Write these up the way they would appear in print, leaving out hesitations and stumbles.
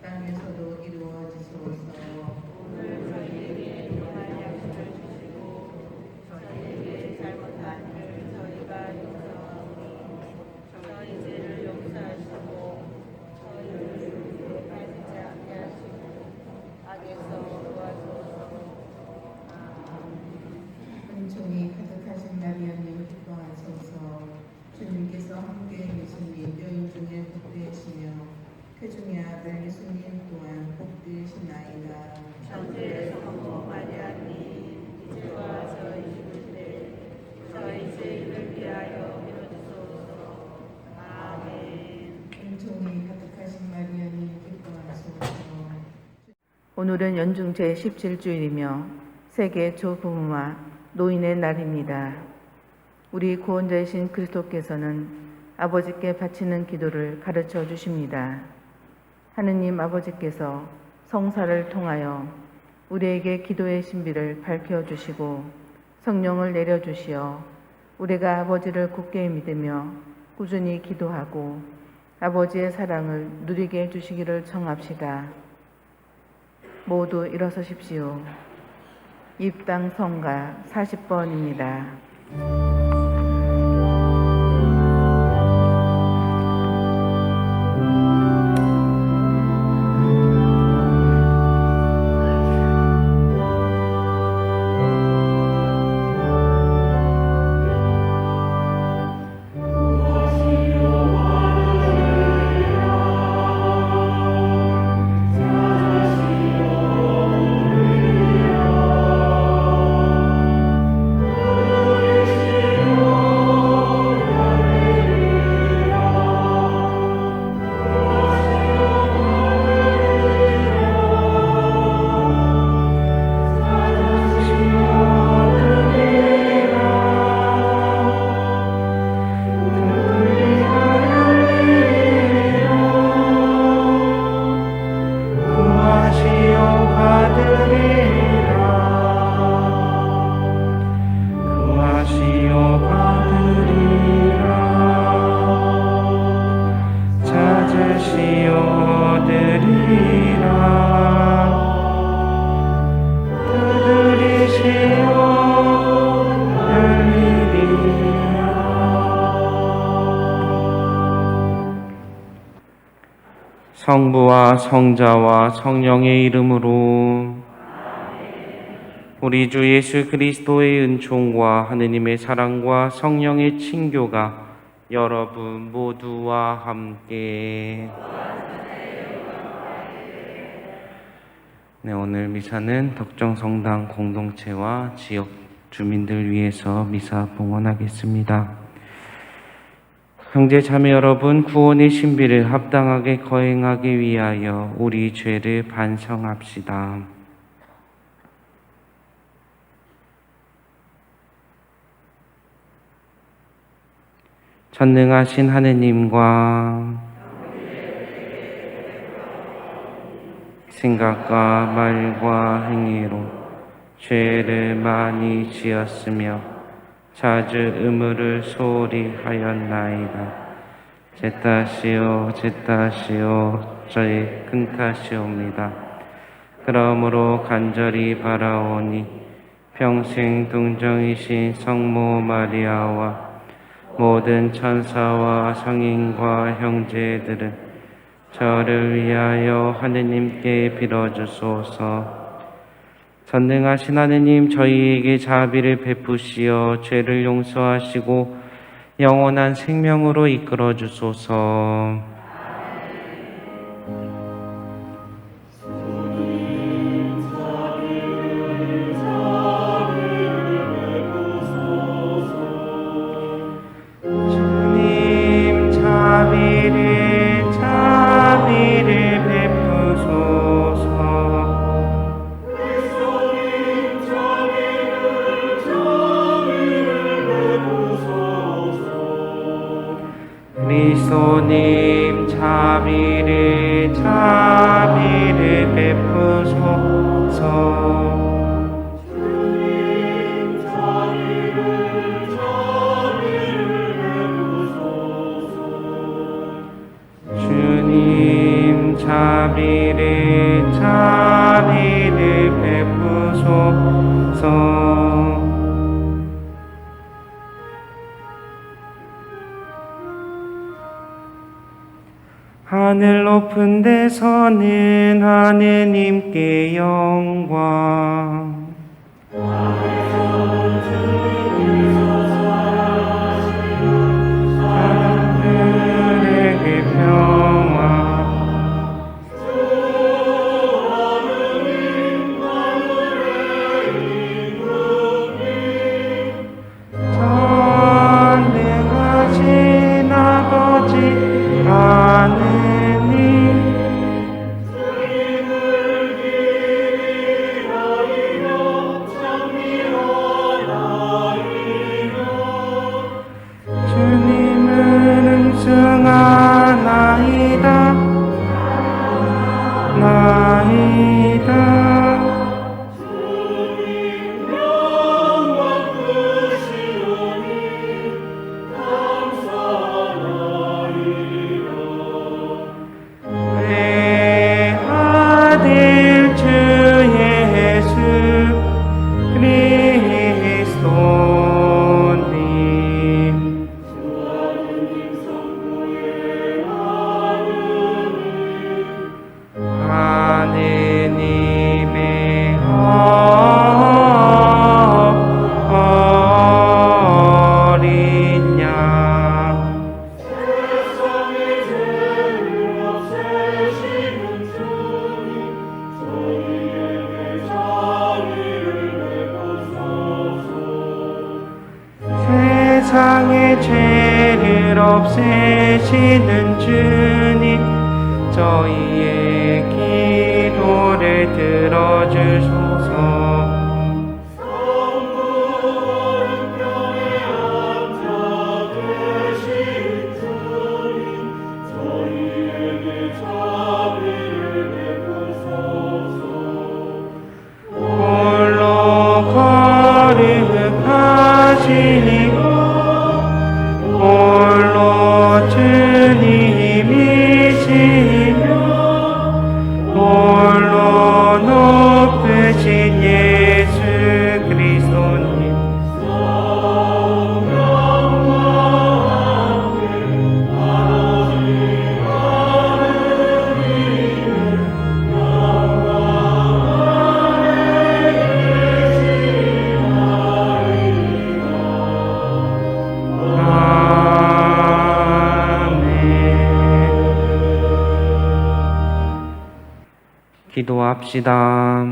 땅에서도 이루어지소서. 오늘 저희에게 일용할 양식을 주시고 저희에게 잘못한 일을 저희가 용서하오니 저희 죄를 용서하시고 저희를 유혹에 빠지지 않게 하시고 악에서 구하소서. 은총이 가득하신 마리아님 기뻐하소서. 주님께서 함께 계시니 여인 중에 복되시며 그 중에 아들 예수님 또한 복되시나이다. 천주의 성모 마리아님 이제와 저희 죽을 때 저희 죄인을 위하여 빌어주소서. 아멘. 은총이 가득하신 마리아님 기뻐하소서. 오늘은 연중 제17주일이며 세계 조부모와 노인의 날입니다. 우리 구원자이신 그리스도께서는 아버지께 바치는 기도를 가르쳐 주십니다. 하느님 아버지께서 성사를 통하여 우리에게 기도의 신비를 밝혀주시고 성령을 내려주시어 우리가 아버지를 굳게 믿으며 꾸준히 기도하고 아버지의 사랑을 누리게 해주시기를 청합시다. 모두 일어서십시오. 입당 성가 40번입니다. 성부와 성자와 성령의 이름으로 우리 주 예수 그리스도의 은총과 하느님의 사랑과 성령의 친교가 여러분 모두와 함께. 네, 오늘 미사는 덕정성당 공동체와 지역 주민들 위해서 미사 봉헌하겠습니다. 형제 자매 여러분, 구원의 신비를 합당하게 거행하기 위하여 우리 죄를 반성합시다. 전능하신 하느님과 생각과 말과 행위로 죄를 많이 지었으며 자주 의무를 소홀히 하였나이다. 제 탓이요 저의 큰 탓이옵니다. 그러므로 간절히 바라오니 평생 동정이신 성모 마리아와 모든 천사와 성인과 형제들은 저를 위하여 하느님께 빌어주소서. 전능하신 하느님, 저희에게 자비를 베푸시어 죄를 용서하시고 영원한 생명으로 이끌어 주소서. 주님, 자비를 베푸소서. 그리스도님, 자비를 베푸소서. 주님, 자비를 자비를 베푸소서. 하늘 높은 데서는 하느님께 영광, 사람들에게 평화. 전능하신 아버지 하느님, 주님을 응승하나이다 나이다. 내 아들 주 예수 그리스도님, 하느님의 어린 양, 세상의 죄를 없애시는 주님, 저희의 기도를 들어주소서. 홀로 거룩하시고 홀로 주님이시며 홀로 높으신 예수 그리스도님, 기도합시다.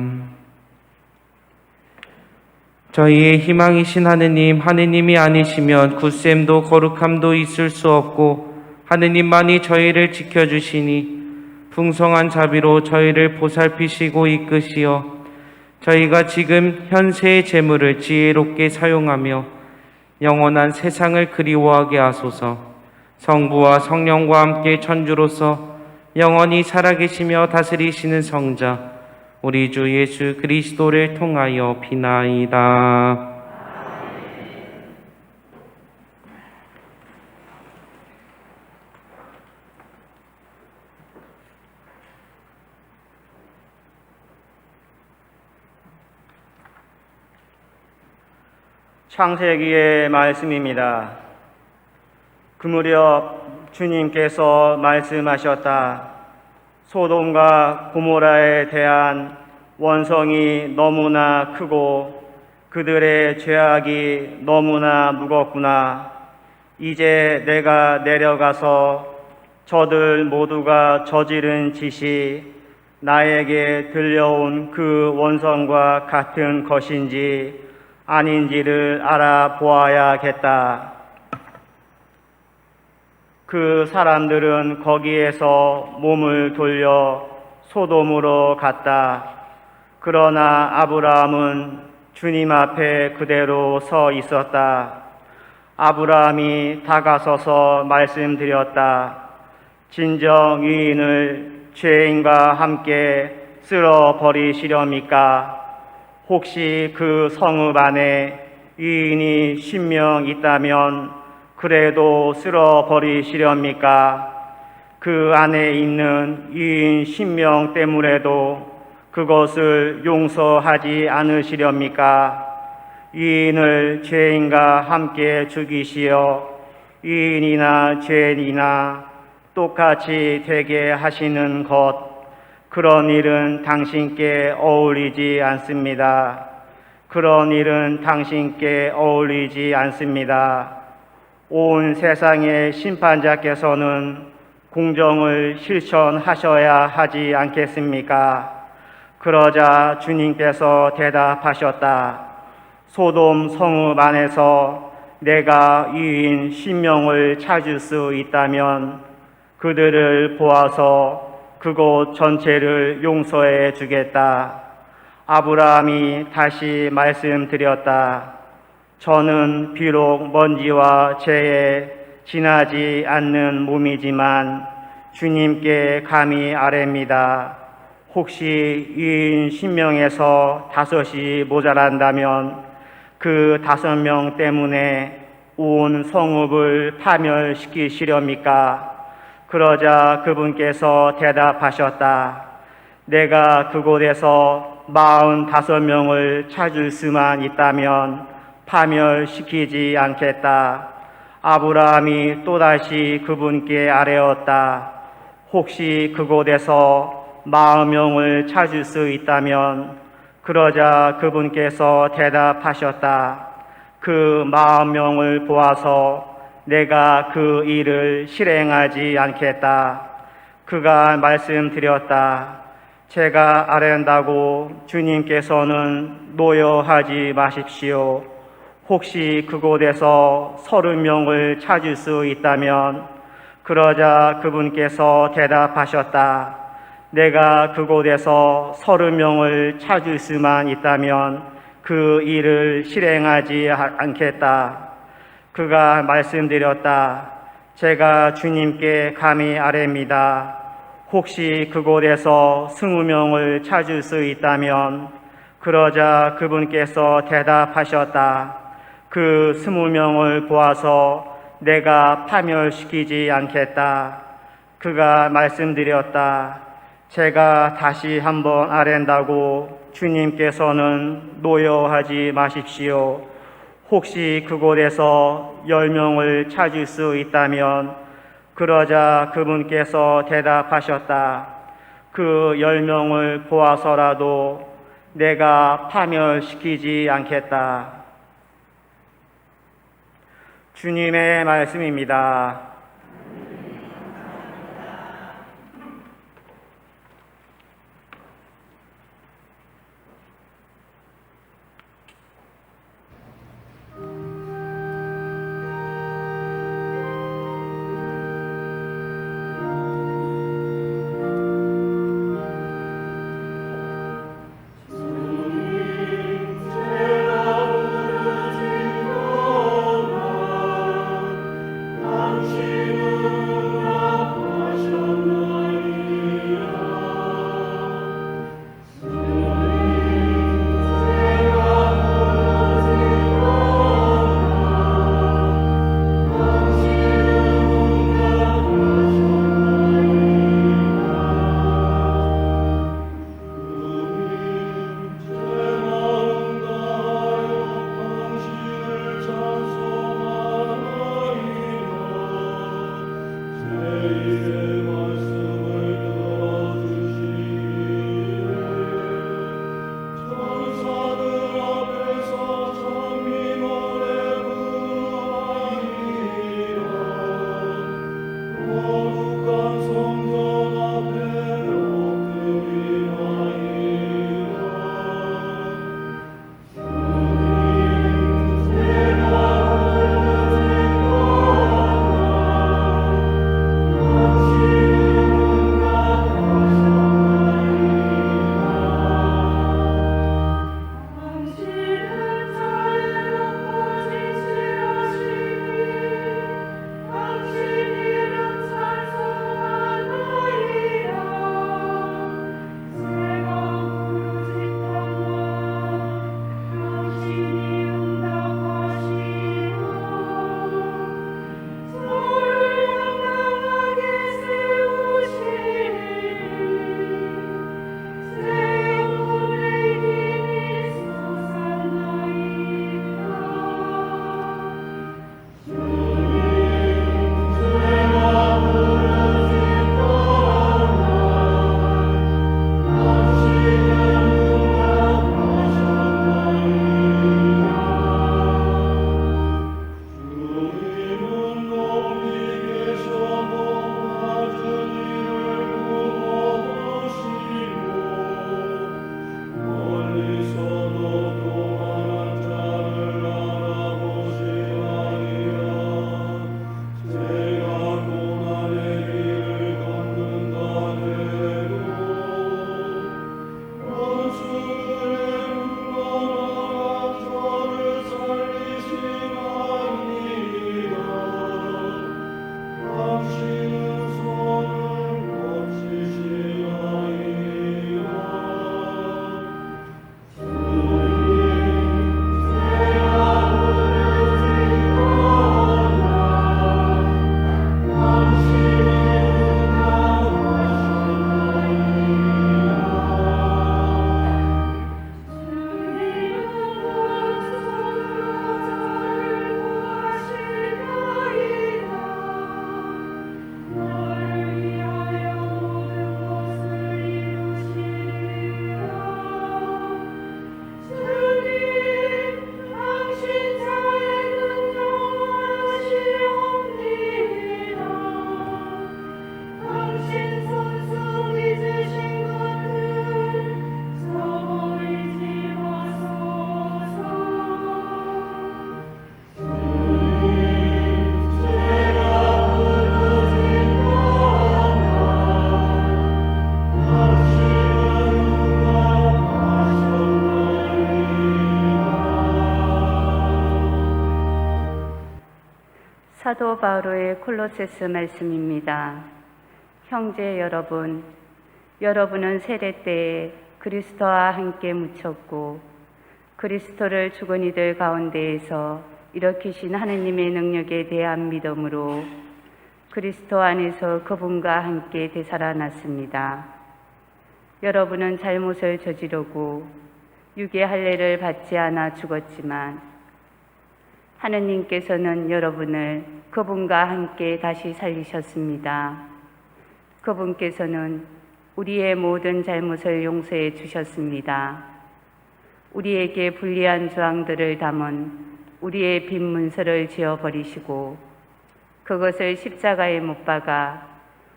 저희의 희망이신 하느님, 하느님이 아니시면 굳셈도 거룩함도 있을 수 없고 하느님만이 저희를 지켜주시니 풍성한 자비로 저희를 보살피시고 이끄시어 저희가 지금 현세의 재물을 지혜롭게 사용하며 영원한 세상을 그리워하게 하소서. 성부와 성령과 함께 천주로서 영원히 살아계시며 다스리시는 성자 우리 주 예수 그리스도를 통하여 비나이다. 창세기의 말씀입니다. 그 무렵 주님께서 말씀하셨다. 소돔과 고모라에 대한 원성이 너무나 크고 그들의 죄악이 너무나 무겁구나. 이제 내가 내려가서 저들 모두가 저지른 짓이 나에게 들려온 그 원성과 같은 것인지 아닌지를 알아보아야겠다. 그 사람들은 거기에서 몸을 돌려 소돔으로 갔다. 그러나 아브라함은 주님 앞에 그대로 서 있었다. 아브라함이 다가서서 말씀드렸다. 진정 유인을 죄인과 함께 쓸어버리시렵니까? 혹시 그 성읍 안에 유인이 10명 있다면 그래도 쓸어버리시렵니까? 그 안에 있는 이인 신명 때문에도 그것을 용서하지 않으시렵니까? 이인을 죄인과 함께 죽이시어 이인이나 죄인이나 똑같이 되게 하시는 것, 그런 일은 당신께 어울리지 않습니다. 그런 일은 당신께 어울리지 않습니다. 온 세상의 심판자께서는 공정을 실천하셔야 하지 않겠습니까? 그러자 주님께서 대답하셨다. 소돔 성읍 안에서 내가 이인 신명을 찾을 수 있다면 그들을 보아서 그곳 전체를 용서해 주겠다. 아브라함이 다시 말씀드렸다. 저는 비록 먼지와 재에 지나지 않는 몸이지만 주님께 감히 아뢰입니다. 혹시 이인 신명에서 5이 모자란다면 그 5명 때문에 온 성읍을 파멸시키시렵니까? 그러자 그분께서 대답하셨다. 내가 그곳에서 45명을 찾을 수만 있다면 파멸시키지 않겠다. 아브라함이 또다시 그분께 아뢰었다. 혹시 그곳에서 40명을 찾을 수 있다면, 그러자 그분께서 대답하셨다. 그 40명을 보아서 내가 그 일을 실행하지 않겠다. 그가 말씀드렸다. 제가 아뢰한다고 주님께서는 노여하지 마십시오. 혹시 그곳에서 30명을 찾을 수 있다면, 그러자 그분께서 대답하셨다. 내가 그곳에서 30명을 찾을 수만 있다면 그 일을 실행하지 않겠다. 그가 말씀드렸다. 제가 주님께 감히 아뢰입니다. 혹시 그곳에서 20명을 찾을 수 있다면, 그러자 그분께서 대답하셨다. 그 20명을 보아서 내가 파멸시키지 않겠다. 그가 말씀드렸다. 제가 다시 한번 아뢰다고 주님께서는 노여하지 마십시오. 혹시 그곳에서 10명을 찾을 수 있다면, 그러자 그분께서 대답하셨다. 그 10명을 보아서라도 내가 파멸시키지 않겠다. 주님의 말씀입니다. 당신 사도 바울의 콜로세스 말씀입니다. 형제 여러분, 여러분은 세례 때에 그리스도와 함께 묻혔고 그리스도를 죽은 이들 가운데에서 일으키신 하느님의 능력에 대한 믿음으로 그리스도 안에서 그분과 함께 되살아났습니다. 여러분은 잘못을 저지르고 육의 할례를 받지 않아 죽었지만 하느님께서는 여러분을 그분과 함께 다시 살리셨습니다. 그분께서는 우리의 모든 잘못을 용서해 주셨습니다. 우리에게 불리한 조항들을 담은 우리의 빈 문서를 지워버리시고 그것을 십자가에 못 박아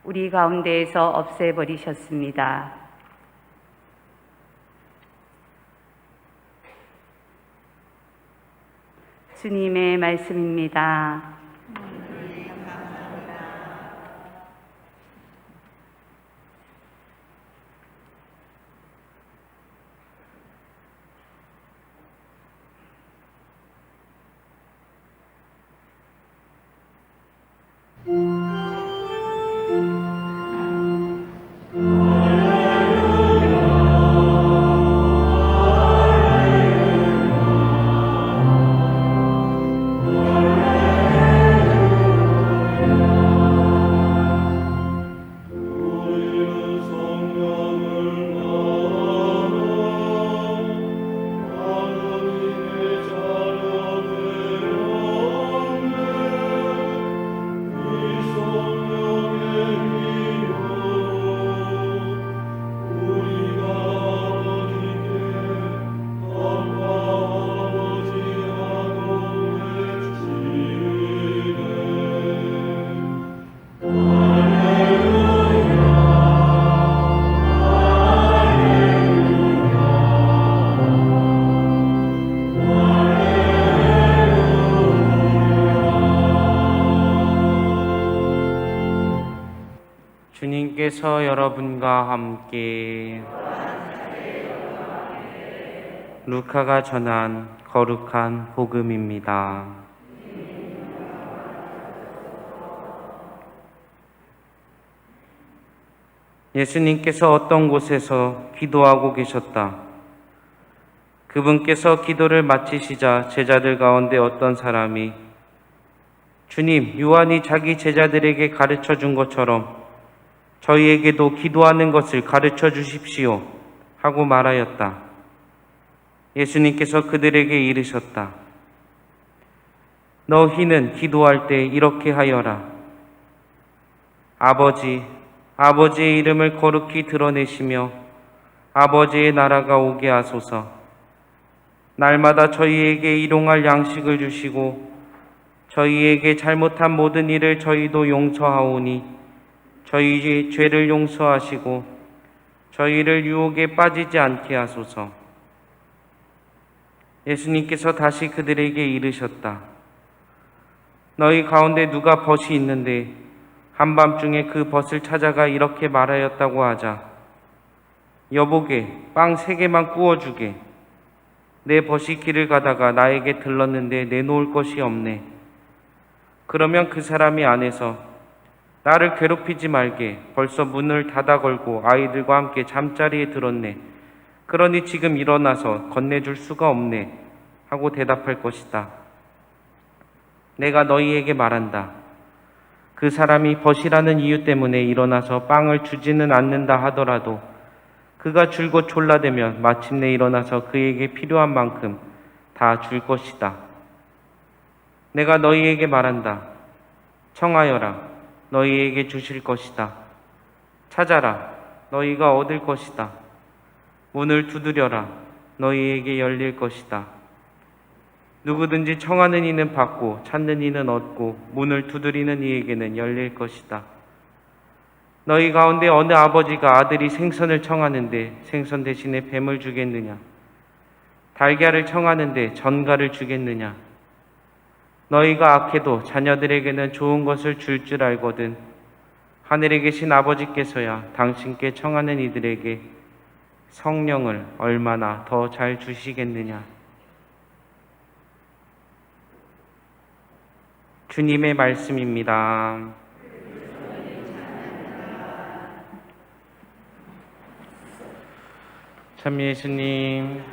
우리 가운데에서 없애버리셨습니다. 주님의 말씀입니다. 주님께서 여러분과 함께 루카가 전한 거룩한 복음입니다. 예수님께서 어떤 곳에서 기도하고 계셨다. 그분께서 기도를 마치시자 제자들 가운데 어떤 사람이 주님, 요한이 자기 제자들에게 가르쳐 준 것처럼 저희에게도 기도하는 것을 가르쳐 주십시오 하고 말하였다. 예수님께서 그들에게 이르셨다. 너희는 기도할 때 이렇게 하여라. 아버지, 아버지의 이름을 거룩히 드러내시며 아버지의 나라가 오게 하소서. 날마다 저희에게 일용할 양식을 주시고 저희에게 잘못한 모든 일을 저희도 용서하오니 저희의 죄를 용서하시고 저희를 유혹에 빠지지 않게 하소서. 예수님께서 다시 그들에게 이르셨다. 너희 가운데 누가 벗이 있는데 한밤중에 그 벗을 찾아가 이렇게 말하였다고 하자. 여보게, 빵 3개만 구워주게. 내 벗이 길을 가다가 나에게 들렀는데 내놓을 것이 없네. 그러면 그 사람이 안에서 나를 괴롭히지 말게. 벌써 문을 닫아 걸고 아이들과 함께 잠자리에 들었네. 그러니 지금 일어나서 건네줄 수가 없네. 하고 대답할 것이다. 내가 너희에게 말한다. 그 사람이 벗이라는 이유 때문에 일어나서 빵을 주지는 않는다 하더라도 그가 줄곧 졸라대면 마침내 일어나서 그에게 필요한 만큼 다 줄 것이다. 내가 너희에게 말한다. 청하여라. 너희에게 주실 것이다. 찾아라. 너희가 얻을 것이다. 문을 두드려라. 너희에게 열릴 것이다. 누구든지 청하는 이는 받고 찾는 이는 얻고 문을 두드리는 이에게는 열릴 것이다. 너희 가운데 어느 아버지가 아들이 생선을 청하는데 생선 대신에 뱀을 주겠느냐? 달걀을 청하는데 전갈을 주겠느냐? 너희가 악해도 자녀들에게는 좋은 것을 줄 알거든 하늘에 계신 아버지께서야 당신께 청하는 이들에게 성령을 얼마나 더 잘 주시겠느냐. 주님의 말씀입니다. 참 예수님.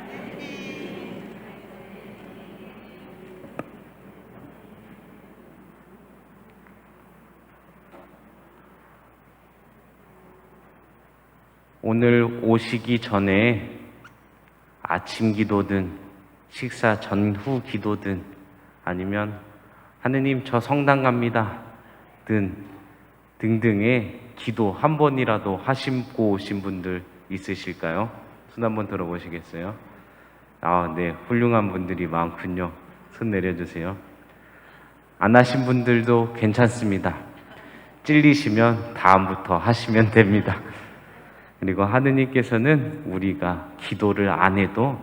오늘 오시기 전에 아침 기도든 식사 전후 기도든 아니면 하느님 저 성당 갑니다 등등의 기도 한 번이라도 하시고 오신 분들 있으실까요? 손 한번 들어보시겠어요? 네, 훌륭한 분들이 많군요. 손 내려주세요. 안 하신 분들도 괜찮습니다. 찔리시면 다음부터 하시면 됩니다. 그리고 하느님께서는 우리가 기도를 안 해도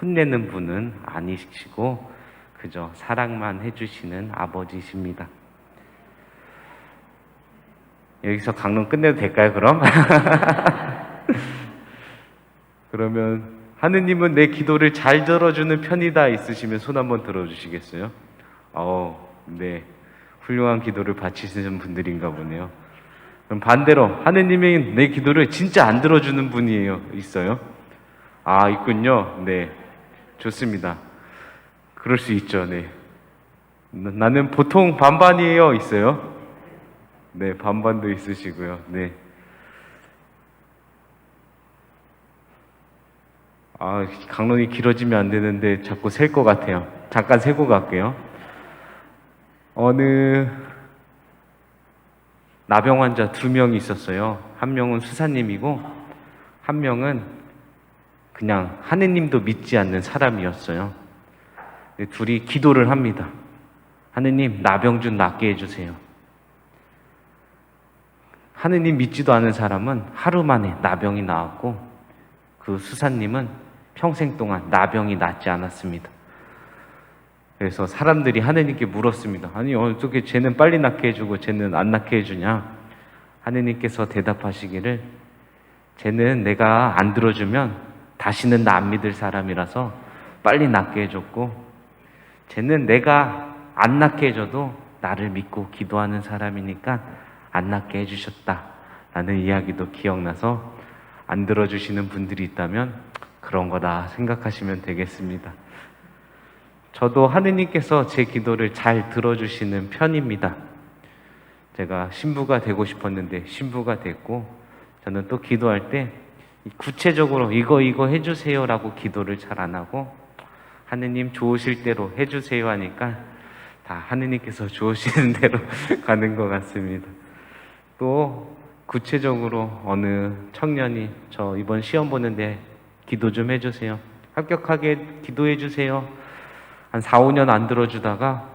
혼내는 분은 아니시고 그저 사랑만 해주시는 아버지십니다. 여기서 강론 끝내도 될까요, 그럼? 그러면 하느님은 내 기도를 잘 들어주는 편이다 있으시면 손 한번 들어주시겠어요? 네. 훌륭한 기도를 바치시는 분들인가 보네요. 그럼 반대로 하느님이 내 기도를 진짜 안 들어주는 분이에요. 있어요? 있군요. 네. 좋습니다. 그럴 수 있죠. 네. 나는 보통 반반이에요. 있어요? 네. 반반도 있으시고요. 네. 강론이 길어지면 안 되는데 자꾸 셀 것 같아요. 잠깐 세고 갈게요. 어느 나병 환자 2명이 있었어요. 한 명은 수사님이고 한 명은 그냥 하느님도 믿지 않는 사람이었어요. 둘이 기도를 합니다. 하느님, 나병 좀 낫게 해주세요. 하느님 믿지도 않은 사람은 하루 만에 나병이 나았고 그 수사님은 평생 동안 나병이 낫지 않았습니다. 그래서 사람들이 하느님께 물었습니다. 아니 어떻게 쟤는 빨리 낫게 해주고 쟤는 안 낫게 해주냐? 하느님께서 대답하시기를 쟤는 내가 안 들어주면 다시는 나 안 믿을 사람이라서 빨리 낫게 해줬고 쟤는 내가 안 낫게 해줘도 나를 믿고 기도하는 사람이니까 안 낫게 해주셨다 라는 이야기도 기억나서 안 들어주시는 분들이 있다면 그런 거다 생각하시면 되겠습니다. 저도 하느님께서 제 기도를 잘 들어주시는 편입니다. 제가 신부가 되고 싶었는데 신부가 됐고 저는 또 기도할 때 구체적으로 이거 해주세요 라고 기도를 잘 안 하고 하느님 좋으실 대로 해주세요 하니까 다 하느님께서 좋으시는 대로 가는 것 같습니다. 또 구체적으로 어느 청년이 저 이번 시험 보는데 기도 좀 해주세요. 합격하게 기도해 주세요. 한 4, 5년 안 들어주다가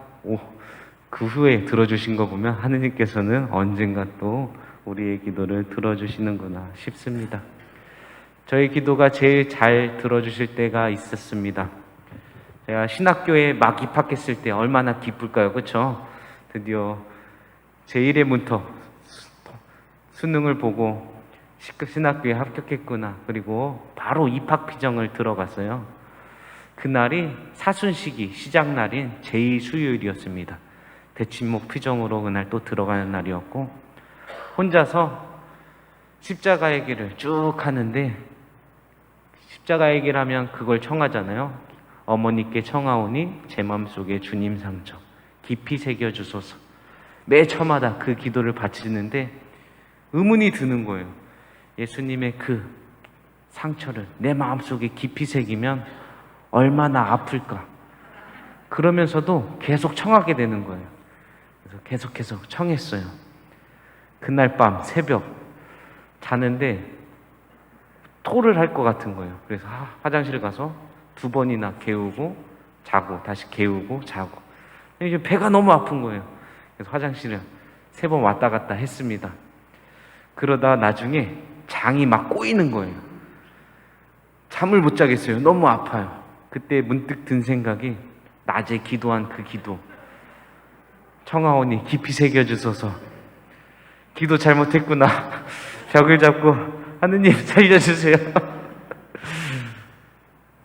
그 후에 들어주신 거 보면 하느님께서는 언젠가 또 우리의 기도를 들어주시는구나 싶습니다. 저희 기도가 제일 잘 들어주실 때가 있었습니다. 제가 신학교에 막 입학했을 때 얼마나 기쁠까요? 그렇죠? 드디어 제1의 문턱 수능을 보고 신학교에 합격했구나. 그리고 바로 입학 피정을 들어갔어요. 그날이 사순시기 시작 날인 제2수요일이었습니다. 대침목 피정으로 그날 또 들어가는 날이었고 혼자서 십자가의 길을 쭉 하는데 십자가의 길 하면 그걸 청하잖아요. 어머니께 청하오니 제 마음속에 주님 상처 깊이 새겨주소서. 매 처마다 그 기도를 바치는데 의문이 드는 거예요. 예수님의 그 상처를 내 마음속에 깊이 새기면 얼마나 아플까. 그러면서도 계속 청하게 되는 거예요. 그래서 계속 청했어요. 그날 밤 새벽 자는데 토를 할 것 같은 거예요. 그래서 화장실 가서 2번이나 개우고 자고 다시 개우고 자고 이제 배가 너무 아픈 거예요. 그래서 화장실을 3번 왔다 갔다 했습니다. 그러다 나중에 장이 막 꼬이는 거예요. 잠을 못 자겠어요. 너무 아파요. 그때 문득 든 생각이 낮에 기도한 그 기도. 청하오니 깊이 새겨주소서. 기도 잘못했구나. 벽을 잡고 하느님 살려주세요.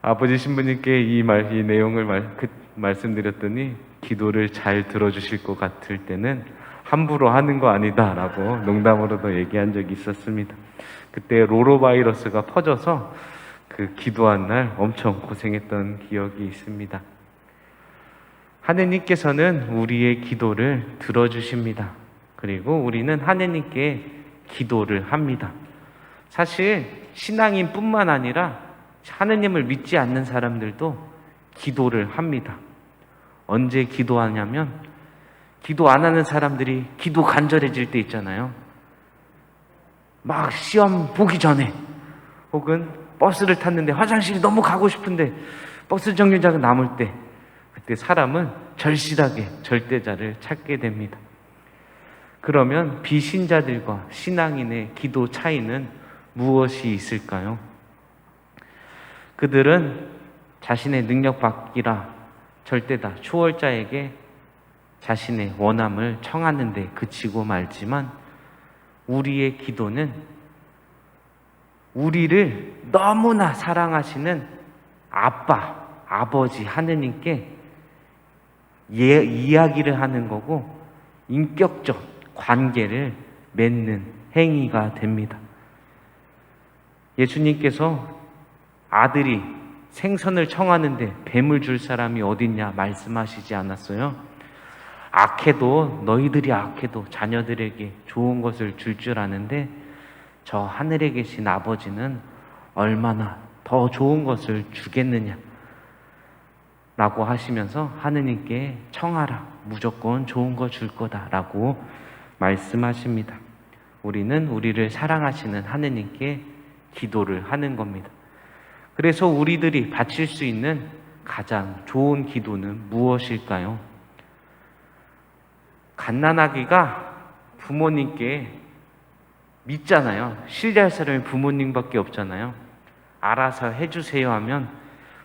아버지 신부님께 이 내용을 말씀드렸더니 기도를 잘 들어주실 것 같을 때는 함부로 하는 거 아니다 라고 농담으로도 얘기한 적이 있었습니다. 그때 로로바이러스가 퍼져서 그 기도한 날 엄청 고생했던 기억이 있습니다. 하느님께서는 우리의 기도를 들어주십니다. 그리고 우리는 하느님께 기도를 합니다. 사실 신앙인 뿐만 아니라 하느님을 믿지 않는 사람들도 기도를 합니다. 언제 기도하냐면 기도 안 하는 사람들이 기도 간절해질 때 있잖아요. 막 시험 보기 전에 혹은 버스를 탔는데 화장실이 너무 가고 싶은데 버스 정류장에 남을 때 그때 사람은 절실하게 절대자를 찾게 됩니다. 그러면 비신자들과 신앙인의 기도 차이는 무엇이 있을까요? 그들은 자신의 능력 밖이라 절대다 초월자에게 자신의 원함을 청하는 데 그치고 말지만 우리의 기도는 우리를 너무나 사랑하시는 아빠, 아버지 하느님께 이야기를 하는 거고 인격적 관계를 맺는 행위가 됩니다. 예수님께서 아들이 생선을 청하는데 뱀을 줄 사람이 어딨냐 말씀하시지 않았어요? 악해도 너희들이 악해도 자녀들에게 좋은 것을 줄 아는데 저 하늘에 계신 아버지는 얼마나 더 좋은 것을 주겠느냐 라고 하시면서 하느님께 청하라 무조건 좋은 거 줄 거다 라고 말씀하십니다. 우리는 우리를 사랑하시는 하느님께 기도를 하는 겁니다. 그래서 우리들이 바칠 수 있는 가장 좋은 기도는 무엇일까요? 갓난아기가 부모님께 믿잖아요. 신뢰할 사람이 부모님밖에 없잖아요. 알아서 해주세요 하면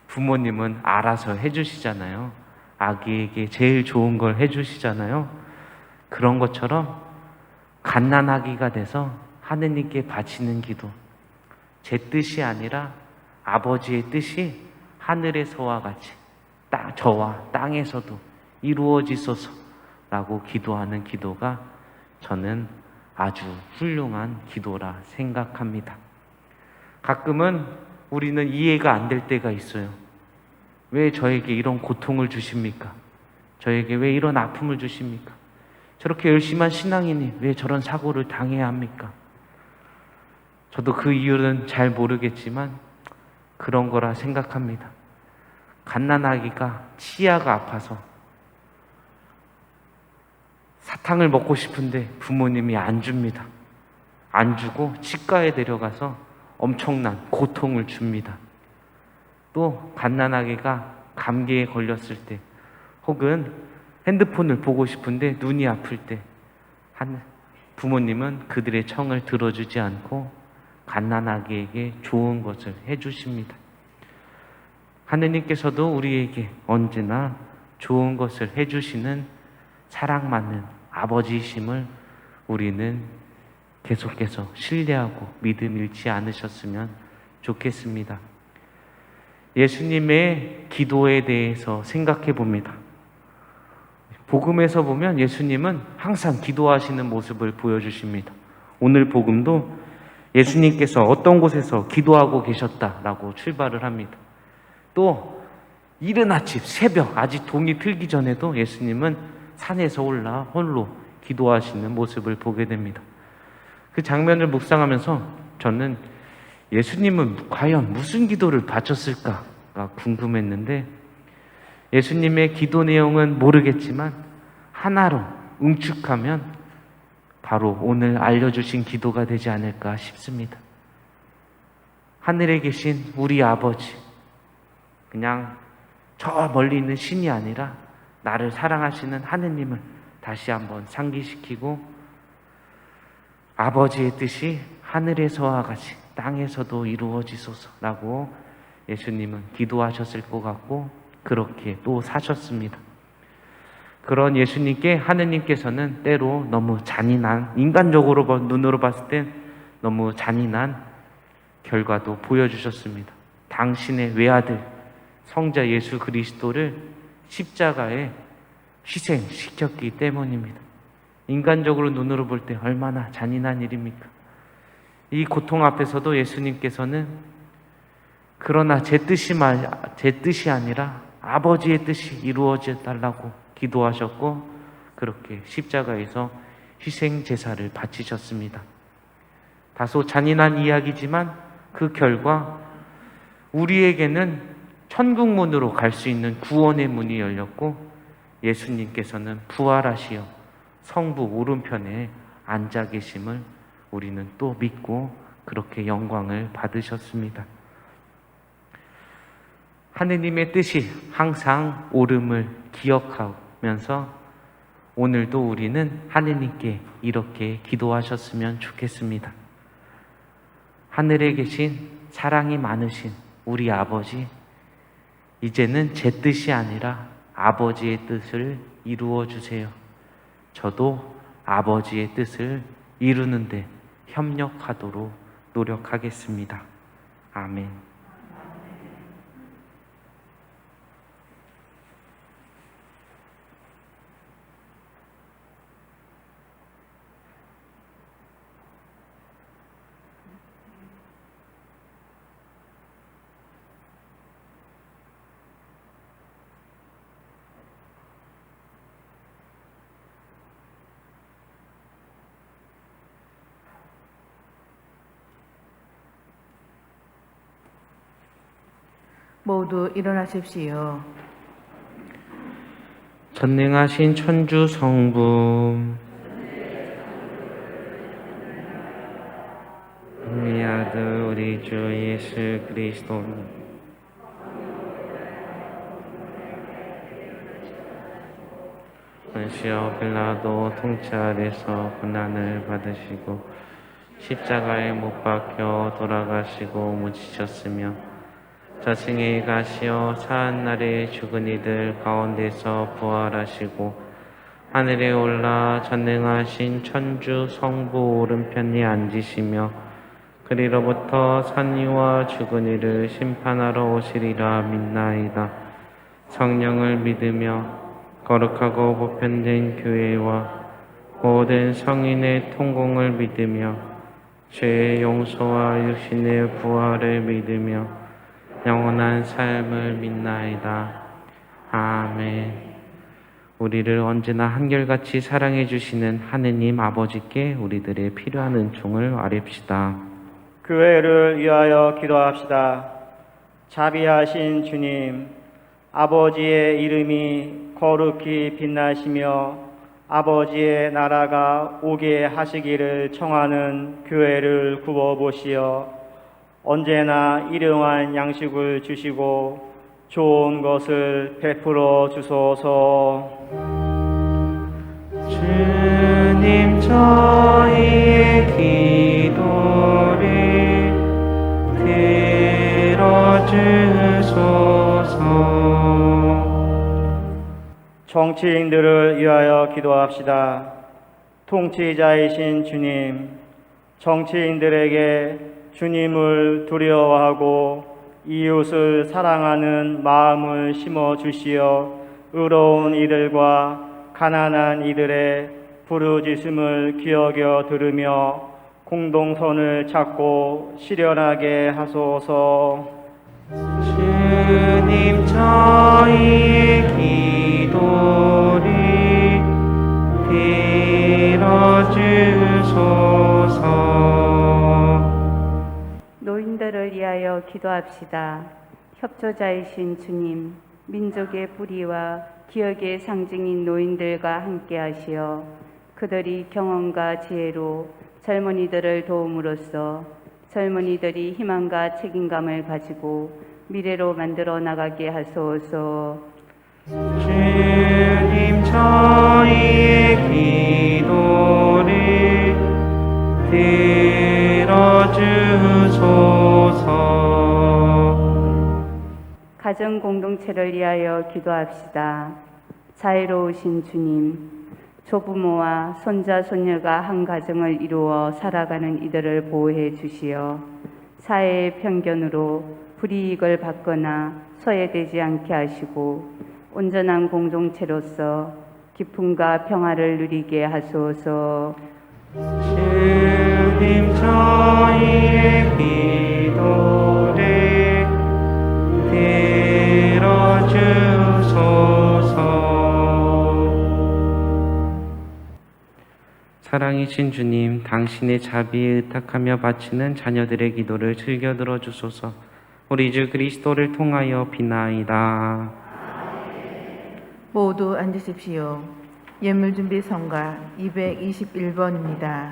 부모님은 알아서 해주시잖아요. 아기에게 제일 좋은 걸 해주시잖아요. 그런 것처럼 갓난아기가 돼서 하느님께 바치는 기도, 제 뜻이 아니라 아버지의 뜻이 하늘에서와 같이 저와 땅에서도 이루어지소서라고 기도하는 기도가 저는 아주 훌륭한 기도라 생각합니다. 가끔은 우리는 이해가 안 될 때가 있어요. 왜 저에게 이런 고통을 주십니까? 저에게 왜 이런 아픔을 주십니까? 저렇게 열심한 신앙인이 왜 저런 사고를 당해야 합니까? 저도 그 이유는 잘 모르겠지만 그런 거라 생각합니다. 갓난아기가 치아가 아파서 사탕을 먹고 싶은데 부모님이 안 줍니다. 안 주고 치과에 데려가서 엄청난 고통을 줍니다. 또 갓난아기가 감기에 걸렸을 때 혹은 핸드폰을 보고 싶은데 눈이 아플 때 부모님은 그들의 청을 들어주지 않고 갓난아기에게 좋은 것을 해주십니다. 하느님께서도 우리에게 언제나 좋은 것을 해주시는 사랑받는 아버지이심을 우리는 계속해서 신뢰하고 믿음 잃지 않으셨으면 좋겠습니다. 예수님의 기도에 대해서 생각해 봅니다. 복음에서 보면 예수님은 항상 기도하시는 모습을 보여주십니다. 오늘 복음도 예수님께서 어떤 곳에서 기도하고 계셨다라고 출발을 합니다. 또 이른 아침 새벽 아직 동이 틀기 전에도 예수님은 산에서 올라 홀로 기도하시는 모습을 보게 됩니다. 그 장면을 묵상하면서 저는 예수님은 과연 무슨 기도를 바쳤을까가 궁금했는데 예수님의 기도 내용은 모르겠지만 하나로 응축하면 바로 오늘 알려주신 기도가 되지 않을까 싶습니다. 하늘에 계신 우리 아버지, 그냥 저 멀리 있는 신이 아니라 나를 사랑하시는 하느님을 다시 한번 상기시키고 아버지의 뜻이 하늘에서와 같이 땅에서도 이루어지소서라고 예수님은 기도하셨을 것 같고 그렇게 또 사셨습니다. 그런 예수님께 하느님께서는 때로 너무 잔인한, 인간적으로 눈으로 봤을 땐 너무 잔인한 결과도 보여주셨습니다. 당신의 외아들 성자 예수 그리스도를 십자가에 희생시켰기 때문입니다. 인간적으로 눈으로 볼 때 얼마나 잔인한 일입니까? 이 고통 앞에서도 예수님께서는 그러나 제 뜻이 아니라 아버지의 뜻이 이루어져 달라고 기도하셨고 그렇게 십자가에서 희생 제사를 바치셨습니다. 다소 잔인한 이야기지만 그 결과 우리에게는 천국문으로 갈 수 있는 구원의 문이 열렸고 예수님께서는 부활하시어 성부 오른편에 앉아 계심을 우리는 또 믿고 그렇게 영광을 받으셨습니다. 하느님의 뜻이 항상 옳음을 기억하면서 오늘도 우리는 하느님께 이렇게 기도하셨으면 좋겠습니다. 하늘에 계신 사랑이 많으신 우리 아버지, 이제는 제 뜻이 아니라 아버지의 뜻을 이루어 주세요. 저도 아버지의 뜻을 이루는데 협력하도록 노력하겠습니다. 아멘. 모두 일어나십시오. 전능하신 천주 성부, 우리 아들 우리 주 예수 그리스도 본시오 빌라도 통치 아래서 고난을 받으시고 십자가에 못 박혀 돌아가시고 묻히셨으며 저승에 가시어 사한날에 죽은 이들 가운데서 부활하시고 하늘에 올라 전능하신 천주 성부 오른편에 앉으시며 그리로부터 산이와 죽은 이를 심판하러 오시리라 믿나이다. 성령을 믿으며 거룩하고 보편된 교회와 모든 성인의 통공을 믿으며 죄의 용서와 육신의 부활을 믿으며 영원한 삶을 믿나이다. 아멘. 우리를 언제나 한결같이 사랑해 주시는 하느님 아버지께 우리들의 필요한 은총을 아뢰읍시다. 교회를 위하여 기도합시다. 자비하신 주님, 아버지의 이름이 거룩히 빛나시며 아버지의 나라가 오게 하시기를 청하는 교회를 구워보시어 언제나 일용할 양식을 주시고 좋은 것을 베풀어 주소서. 주님 저희의 기도를 들어주소서. 정치인들을 위하여 기도합시다. 통치자이신 주님, 정치인들에게 주님을 두려워하고 이웃을 사랑하는 마음을 심어 주시어 의로운 이들과 가난한 이들의 부르짖음을 기억여 들으며 공동선을 찾고 실현하게 하소서. 주님 저희의 기도를 들어주소서. 노인들을 위하여 기도합시다. 협조자이신 주님, 민족의 뿌리와 기억의 상징인 노인들과 함께하시어 그들이 경험과 지혜로 젊은이들을 도움으로써 젊은이들이 희망과 책임감을 가지고 미래로 만들어 나가게 하소서. 주님 저희의 기도를 들어주소서. 가정 공동체를 위하여 기도합시다. 자애로우신 주님, 조부모와 손자 손녀가 한 가정을 이루어 살아가는 이들을 보호해 주시어 사회의 편견으로 불이익을 받거나 소외되지 않게 하시고 온전한 공동체로서 기쁨과 평화를 누리게 하소서. 주님 저희의 기도를 들어주소서. 사랑이신 주님, 당신의 자비에 의탁하며 바치는 자녀들의 기도를 즐겨 들어주소서. 우리 주 그리스도를 통하여 비나이다. 모두 앉으십시오. 예물준비 성가 221번입니다.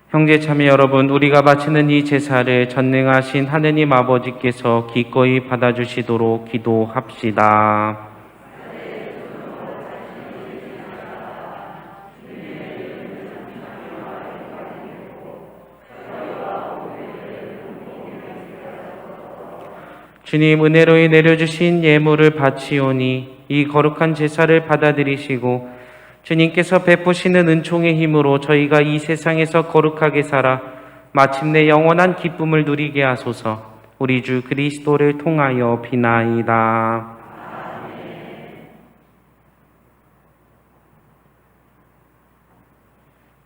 형제자매 여러분, 우리가 바치는 이 제사를 전능하신 하느님 아버지께서 기꺼이 받아주시도록 기도합시다. 주님, 은혜로이 내려주신 예물을 바치오니 이 거룩한 제사를 받아들이시고 주님께서 베푸시는 은총의 힘으로 저희가 이 세상에서 거룩하게 살아 마침내 영원한 기쁨을 누리게 하소서. 우리 주 그리스도를 통하여 비나이다.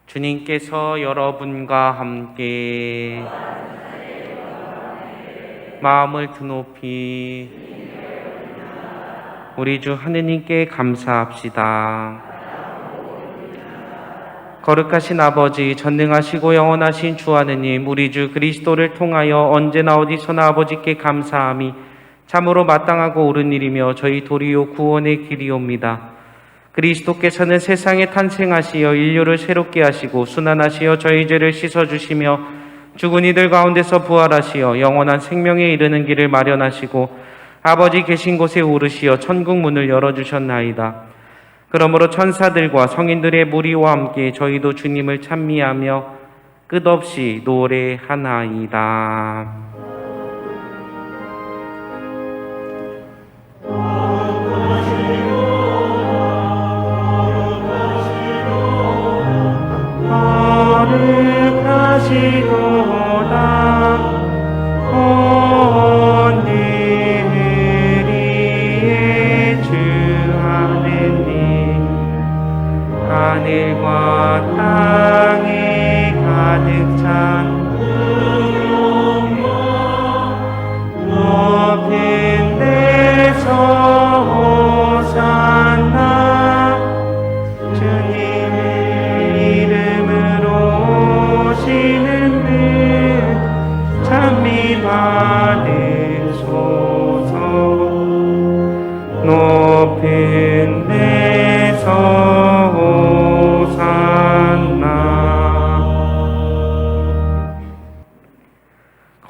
주님께서 여러분과 함께 마음을 드높이 우리 주 하느님께 감사합시다. 거룩하신 아버지, 전능하시고 영원하신 주 하느님, 우리 주 그리스도를 통하여 언제나 어디서나 아버지께 감사함이 참으로 마땅하고 옳은 일이며 저희 도리요 구원의 길이옵니다. 그리스도께서는 세상에 탄생하시어 인류를 새롭게 하시고 순환하시어 저희 죄를 씻어주시며 죽은 이들 가운데서 부활하시어 영원한 생명에 이르는 길을 마련하시고 아버지 계신 곳에 오르시어 천국 문을 열어주셨나이다. 그러므로 천사들과 성인들의 무리와 함께 저희도 주님을 찬미하며 끝없이 노래하나이다. 거룩하시도다 온 이리의 주 하느님, 하늘과 땅에 가득 찬 높은 데서 호산나. 주님의 이름으로 오시는 듯 찬미 받으소서. 높은 데서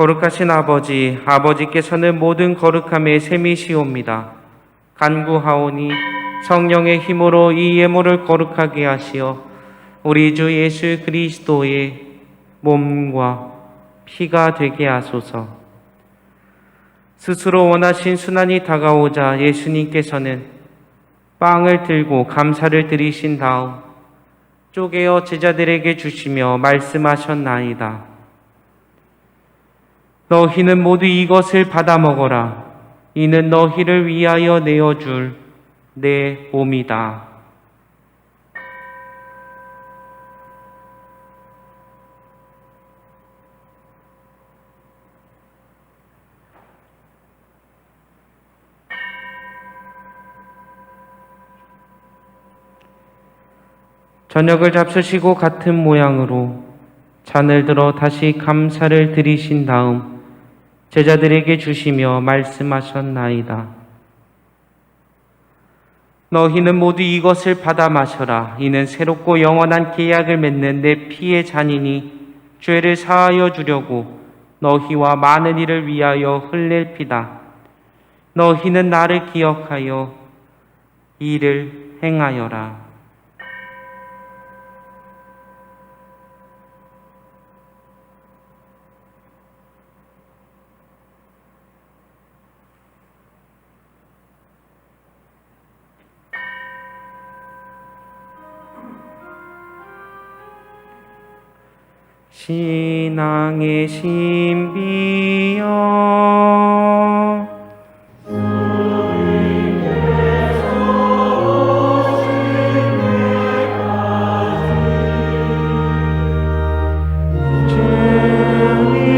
거룩하신 아버지, 아버지께서는 모든 거룩함의 셈이시옵니다. 간구하오니 성령의 힘으로 이 예물을 거룩하게 하시어 우리 주 예수 그리스도의 몸과 피가 되게 하소서. 스스로 원하신 순환이 다가오자 예수님께서는 빵을 들고 감사를 드리신 다음 쪼개어 제자들에게 주시며 말씀하셨나이다. 너희는 모두 이것을 받아 먹어라. 이는 너희를 위하여 내어줄 내 몸이다. 저녁을 잡수시고 같은 모양으로 잔을 들어 다시 감사를 드리신 다음 제자들에게 주시며 말씀하셨나이다. 너희는 모두 이것을 받아 마셔라. 이는 새롭고 영원한 계약을 맺는 내 피의 잔이니 죄를 사하여 주려고 너희와 많은 이를 위하여 흘릴 피다. 너희는 나를 기억하여 이를 행하여라. 신앙의 신비여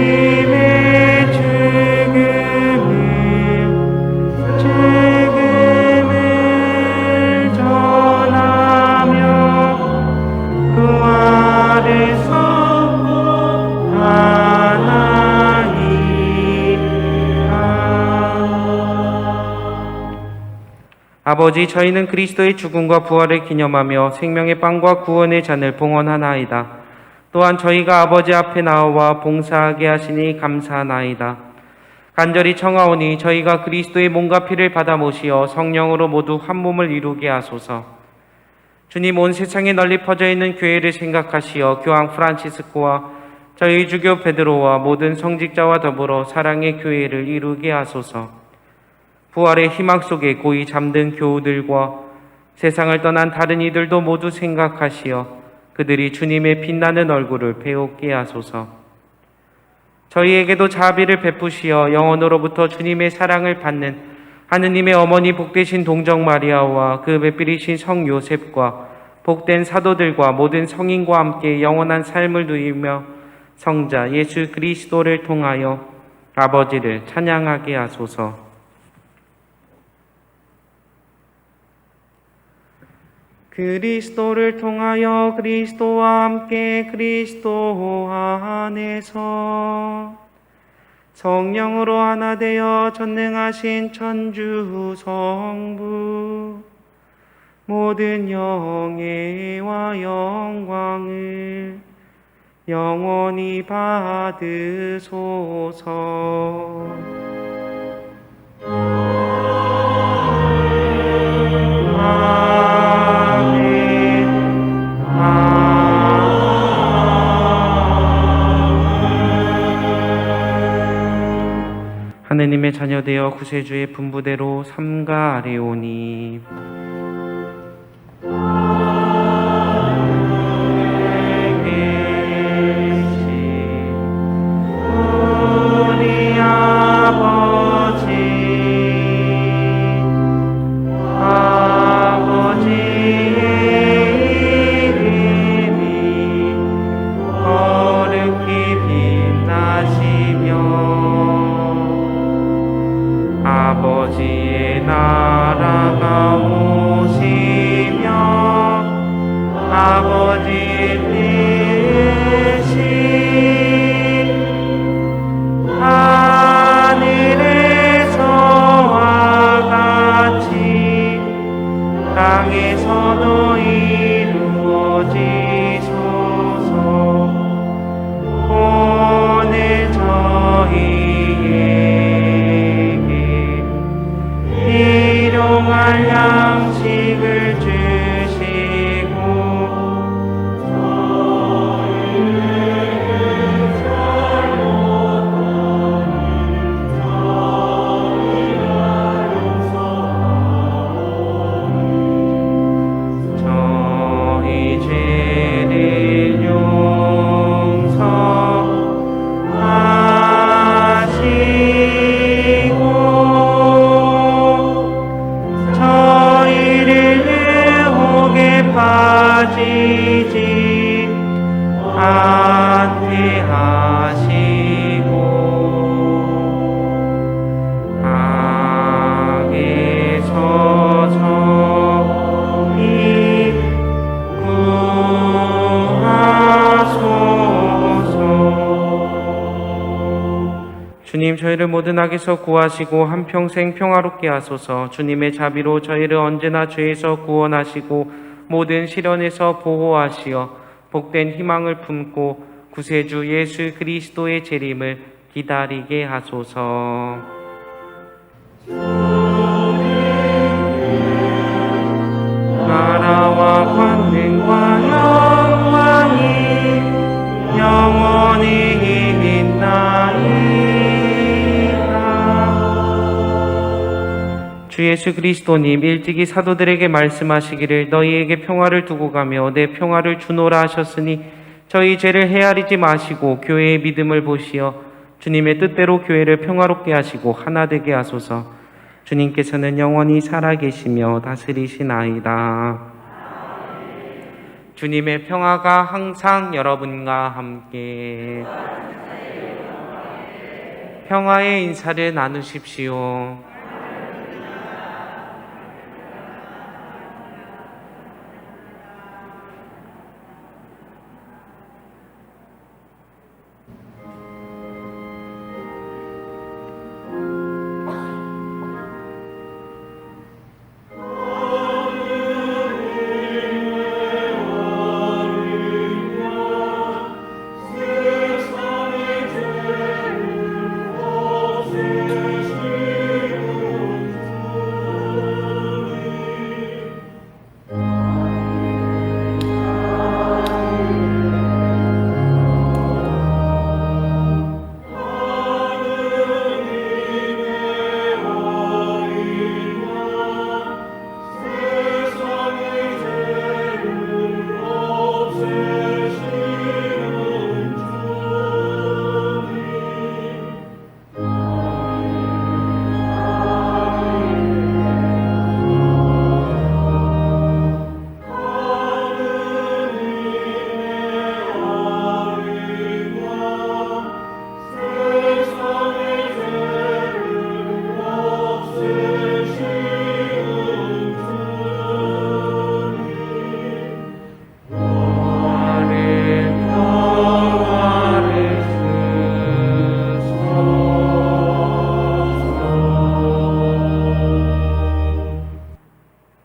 주님의 죽음을 전하며 부활을 아버지, 저희는 그리스도의 죽음과 부활을 기념하며 생명의 빵과 구원의 잔을 봉헌하나이다. 또한 저희가 아버지 앞에 나와 봉사하게 하시니 감사하나이다. 간절히 청하오니 저희가 그리스도의 몸과 피를 받아 모시어 성령으로 모두 한 몸을 이루게 하소서. 주님, 온 세상에 널리 퍼져 있는 교회를 생각하시어 교황 프란치스코와 저희 주교 베드로와 모든 성직자와 더불어 사랑의 교회를 이루게 하소서. 부활의 희망 속에 고이 잠든 교우들과 세상을 떠난 다른 이들도 모두 생각하시어 그들이 주님의 빛나는 얼굴을 배우게 하소서. 저희에게도 자비를 베푸시어 영원으로부터 주님의 사랑을 받는 하느님의 어머니 복되신 동정 마리아와 그 맷비리신 성 요셉과 복된 사도들과 모든 성인과 함께 영원한 삶을 누리며 성자 예수 그리스도를 통하여 아버지를 찬양하게 하소서. 그리스도를 통하여 그리스도와 함께 그리스도 안에서 성령으로 하나 되어 전능하신 천주 성부 모든 영예와 영광을 영원히 받으소서. 하느님의 자녀되어 구세주의 분부대로 삼가하리오니 우리 아버지의 이름이 거룩히 빛나시며 아버지의 나라가 오시며 아버지의 뜻이 하늘에서와 같이 땅에서도 이루어지소서. 오늘 저희 주님, 저희를 모든 악에서 구하시고 한평생 평화롭게 하소서. 주님의 자비로 저희를 언제나 죄에서 구원하시고 모든 시련에서 보호하시어 복된 희망을 품고 구세주 예수 그리스도의 재림을 기다리게 하소서. 나라와 권능과 영광이 영원히 있나이다. 주 예수 그리스도님, 일찍이 사도들에게 말씀하시기를 너희에게 평화를 두고 가며 내 평화를 주노라 하셨으니 저희 죄를 헤아리지 마시고 교회의 믿음을 보시어 주님의 뜻대로 교회를 평화롭게 하시고 하나 되게 하소서. 주님께서는 영원히 살아계시며 다스리시나이다. 주님의 평화가 항상 여러분과 함께. 평화의 인사를 나누십시오.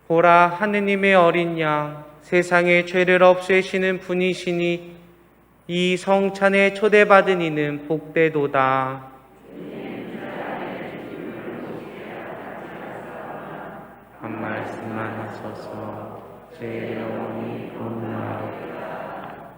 보라, 하느님의 어린 양, 세상의 죄를 없애시는 분이시니 이 성찬에 초대받은 이는 복되도다. 한 말씀만 하소서. 제 영혼이 공허하리라.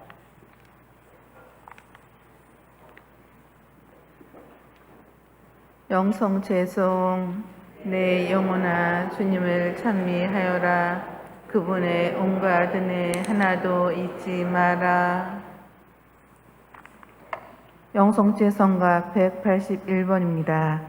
영성 죄송 내 영혼아 주님을 찬미하여라. 그분의 온갖 은혜 하나도 잊지 마라. 영성 죄송가 181번입니다.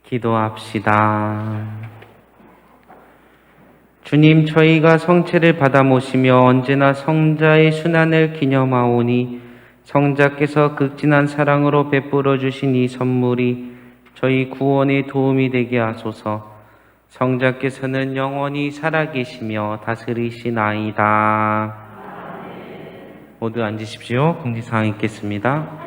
기도합시다. 주님, 저희가 성체를 받아 모시며 언제나 성자의 순환을 기념하오니 성자께서 극진한 사랑으로 베풀어 주신 이 선물이 저희 구원에 도움이 되게 하소서. 성자께서는 영원히 살아계시며 다스리시나이다. 모두 앉으십시오. 공지사항 있겠습니다.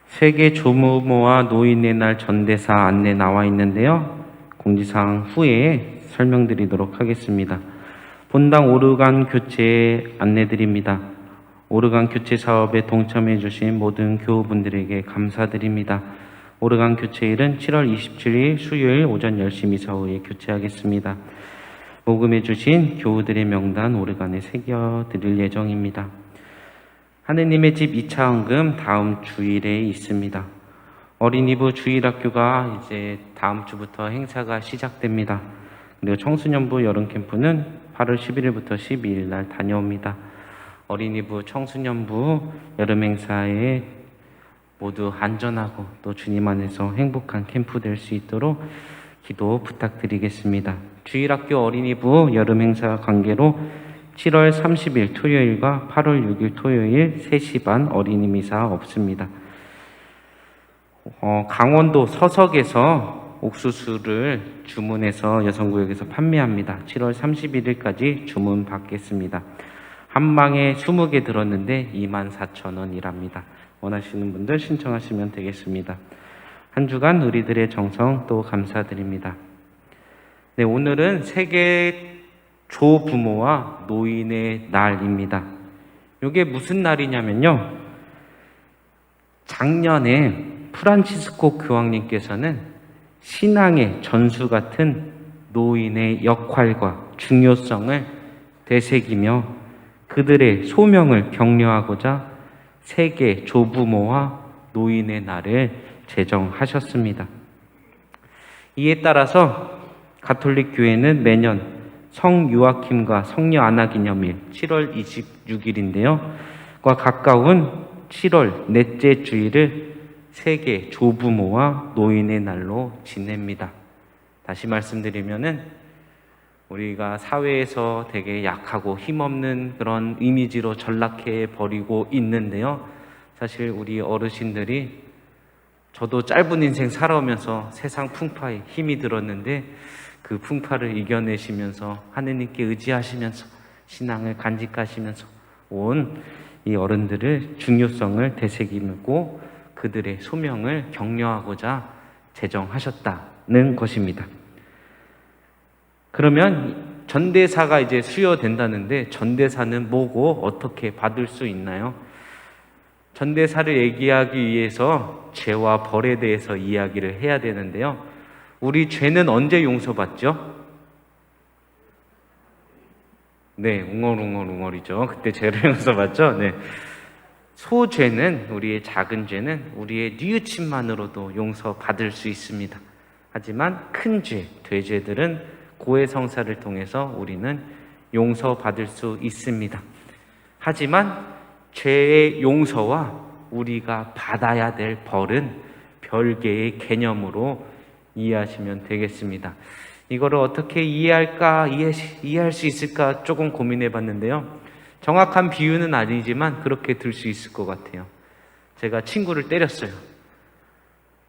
세계 조부모와 노인의 날 전대사 안내 나와 있는데요. 공지사항 후에 설명드리도록 하겠습니다. 본당 오르간 교체 안내드립니다. 오르간 교체 사업에 동참해 주신 모든 교우분들에게 감사드립니다. 오르간 교체일은 7월 27일 수요일 오전 10시 미사 후에 교체하겠습니다. 모금해 주신 교우들의 명단 오르간에 새겨드릴 예정입니다. 하느님의 집 2차 헌금 다음 주일에 있습니다. 어린이부 주일학교가 이제 다음 주부터 행사가 시작됩니다. 그리고 청소년부 여름캠프는 8월 11일부터 12일 날 다녀옵니다. 어린이부, 청소년부 여름행사에 모두 안전하고 또 주님 안에서 행복한 캠프 될 수 있도록 기도 부탁드리겠습니다. 주일학교 어린이부 여름행사 관계로 7월 30일 토요일과 8월 6일 토요일 3시 반 어린이 미사 없습니다. 강원도 서석에서 옥수수를 주문해서 여성구역에서 판매합니다. 7월 31일까지 주문 받겠습니다. 한 방에 20개 들었는데 24,000원이랍니다. 원하시는 분들 신청하시면 되겠습니다. 한 주간 우리들의 정성 또 감사드립니다. 네, 오늘은 세계 조부모와 노인의 날입니다. 이게 무슨 날이냐면요. 작년에 프란치스코 교황님께서는 신앙의 전수 같은 노인의 역할과 중요성을 되새기며 그들의 소명을 격려하고자 세계 조부모와 노인의 날을 제정하셨습니다. 이에 따라서 가톨릭 교회는 매년 성 요아킴과 성녀 아나 기념일 7월 26일인데요. 과 가까운 7월 넷째 주일을 세계 조부모와 노인의 날로 지냅니다. 다시 말씀드리면은 우리가 사회에서 되게 약하고 힘없는 그런 이미지로 전락해 버리고 있는데요. 사실 우리 어르신들이 저도 짧은 인생 살아오면서 세상 풍파에 힘이 들었는데 그 풍파를 이겨내시면서 하느님께 의지하시면서 신앙을 간직하시면서 온 이 어른들의 중요성을 되새기고 그들의 소명을 격려하고자 제정하셨다는 것입니다. 그러면 전대사가 이제 수여된다는데 전대사는 뭐고 어떻게 받을 수 있나요? 전대사를 얘기하기 위해서 죄와 벌에 대해서 이야기를 해야 되는데요. 우리 죄는 언제 용서받죠? 네, 웅얼웅얼이죠. 그때 죄를 용서받죠. 네. 소죄는, 우리의 작은 죄는 우리의 뉘우침만으로도 용서받을 수 있습니다. 하지만 큰 죄, 대죄들은 고해성사를 통해서 우리는 용서받을 수 있습니다. 하지만 죄의 용서와 우리가 받아야 될 벌은 별개의 개념으로 이해하시면 되겠습니다. 이거를 어떻게 이해할까, 이해할 수 있을까 조금 고민해 봤는데요. 정확한 비유는 아니지만 그렇게 들 수 있을 것 같아요. 제가 친구를 때렸어요.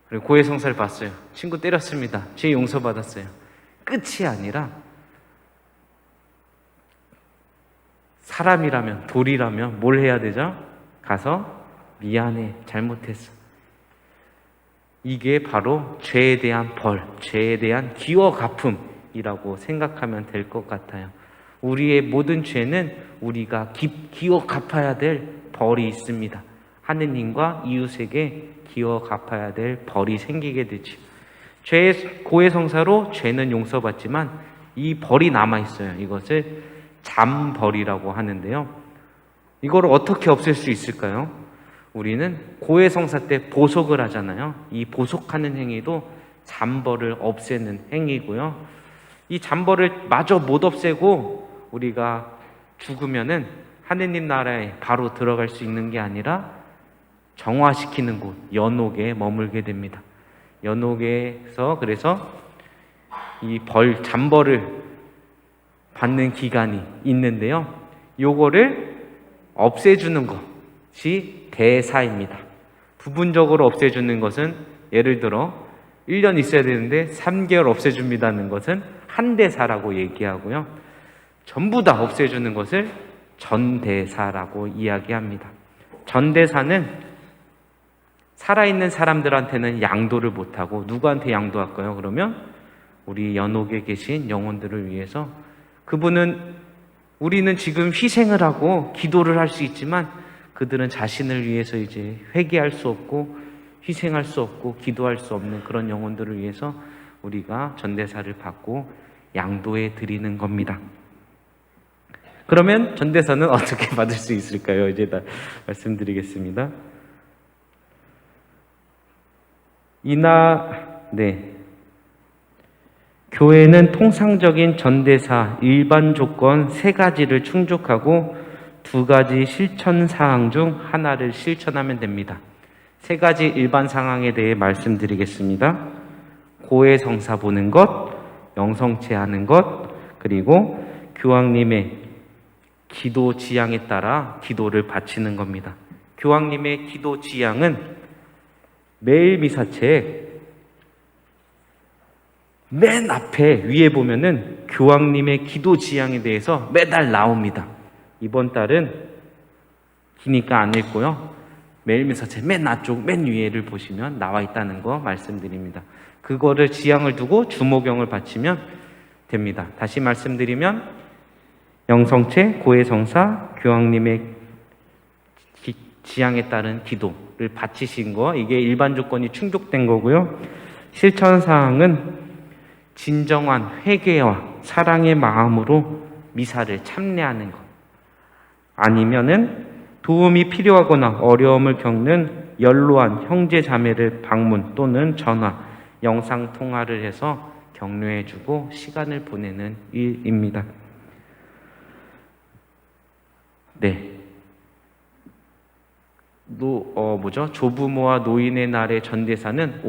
그리고 고해성사를 봤어요. 친구 때렸습니다. 죄 용서받았어요. 끝이 아니라 사람이라면, 돌이라면 뭘 해야 되죠? 가서 미안해, 잘못했어. 이게 바로 죄에 대한 벌, 죄에 대한 기워 갚음이라고 생각하면 될 것 같아요. 우리의 모든 죄는 우리가 기워 갚아야 될 벌이 있습니다. 하느님과 이웃에게 기워 갚아야 될 벌이 생기게 되죠. 죄의 고해성사로 죄는 용서받지만 이 벌이 남아있어요. 이것을 잠벌이라고 하는데요. 이걸 어떻게 없앨 수 있을까요? 우리는 고해성사 때 보속을 하잖아요. 이 보속하는 행위도 잠벌을 없애는 행위고요. 이 잠벌을 마저 못 없애고 우리가 죽으면은 하느님 나라에 바로 들어갈 수 있는 게 아니라 정화시키는 곳 연옥에 머물게 됩니다. 연옥에서 그래서 이 잠벌을 받는 기간이 있는데요. 요거를 없애주는 것이 대사입니다. 부분적으로 없애주는 것은 예를 들어 1년 있어야 되는데 3개월 없애줍니다는 것은 한대사라고 얘기하고요. 전부 다 없애주는 것을 전대사라고 이야기합니다. 전대사는 살아있는 사람들한테는 양도를 못하고 누구한테 양도할까요? 그러면 우리 연옥에 계신 영혼들을 위해서 우리는 지금 희생을 하고 기도를 할 수 있지만 그들은 자신을 위해서 이제 회개할 수 없고 희생할 수 없고 기도할 수 없는 그런 영혼들을 위해서 우리가 전대사를 받고 양도해 드리는 겁니다. 그러면 전대사는 어떻게 받을 수 있을까요? 이제 다 말씀드리겠습니다. 교회는 통상적인 전대사 일반 조건 3가지를 충족하고 2가지 실천 사항 중 하나를 실천하면 됩니다. 3가지 일반 상황에 대해 말씀드리겠습니다. 고해 성사 보는 것, 영성체 하는 것, 그리고 교황님의 기도 지향에 따라 기도를 바치는 겁니다. 교황님의 기도 지향은 매일 미사책 맨 앞에 위에 보면은 교황님의 기도 지향에 대해서 매달 나옵니다. 이번 달은 기니까 안 읽고요. 매일 미사책 맨 앞쪽 맨 위에를 보시면 나와 있다는 거 말씀드립니다. 그거를 지향을 두고 주모경을 바치면 됩니다. 다시 말씀드리면 영성체, 고해성사, 교황님의 지향에 따른 기도를 바치신 거, 이게 일반 조건이 충족된 거고요. 실천사항은 진정한 회개와 사랑의 마음으로 미사를 참례하는 것, 아니면은 도움이 필요하거나 어려움을 겪는 연로한 형제 자매를 방문 또는 전화, 영상 통화를 해서 격려해주고 시간을 보내는 일입니다. 조부모와 노인의 날의 전대사는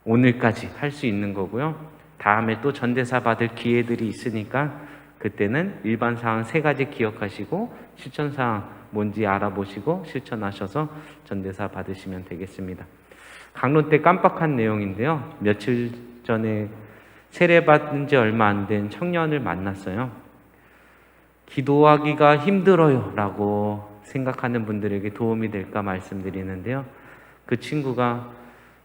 오늘까지 할 수 있는 거고요. 다음에 또 전대사 받을 기회들이 있으니까 그때는 일반 사항 3가지 기억하시고 실천 사항 뭔지 알아보시고 실천하셔서 전대사 받으시면 되겠습니다. 강론 때 깜빡한 내용인데요. 며칠 전에 세례받은 지 얼마 안 된 청년을 만났어요. 기도하기가 힘들어요 라고 생각하는 분들에게 도움이 될까 말씀드리는데요. 그 친구가